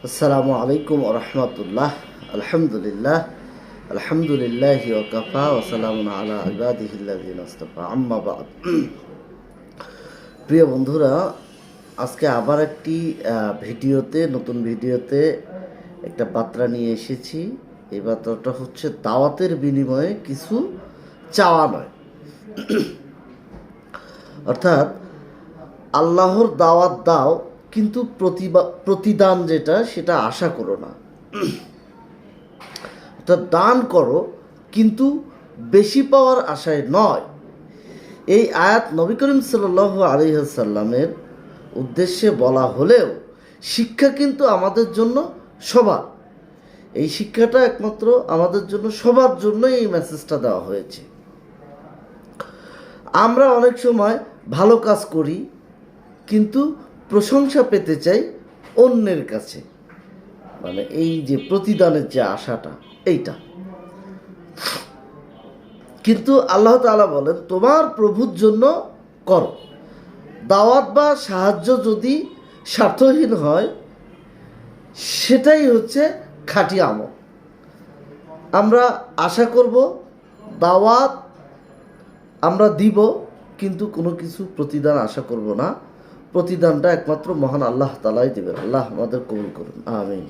আসসালামু আলাইকুম রহমতুল্লাহ। আলহামদুলিল্লাহ আলহামদুলিল্লাহি ওয়া কাফা ওয়া সালামুন আলা ইবাদিহিল্লাযিনা ইসতাফা, আম্মা বা'দ। প্রিয় বন্ধুরা, আজকে আবার একটি নতুন ভিডিওতে একটা বার্তা নিয়ে এসেছি। এই বার্তাটা হচ্ছে দাওয়াতের বিনিময়ে কিছু চাওয়া নয়, অর্থাৎ আল্লাহর দাওয়াত দাও কিন্তু প্রতিদান সেটা আশা করো না। অর্থাৎ দান করো কিন্তু বেশি পাওয়ার আশায় নয়। এই আয়াত নবী করিম সাল্লাল্লাহু আলাইহি ওয়াসাল্লামের উদ্দেশ্যে বলা হলেও শিক্ষা কিন্তু আমাদের জন্য সবার। এই শিক্ষাটা একমাত্র আমাদের জন্য, সবার জন্যই এই মেসেজটা দেওয়া হয়েছে। আমরা অনেক সময় ভালো কাজ করি কিন্তু প্রশংসা পেতে চাই অন্যের কাছে, মানে এই যে প্রতিদানের যে আশাটা, এইটা। কিন্তু আল্লাহ তাআলা বলেন তোমার প্রভুর জন্য করো। দাওয়াত বা সাহায্য যদি স্বার্থহীন হয় সেটাই হচ্ছে খাঁটি আমল। আমরা আশা করব দাওয়াত আমরা দিব কিন্তু কোনো কিছু প্রতিদান আশা করব না। প্রতিদানটা একমাত্র মহান আল্লাহ তাআলাই দেবেন। আল্লাহ আমাদের কবুল করুন, আমিন।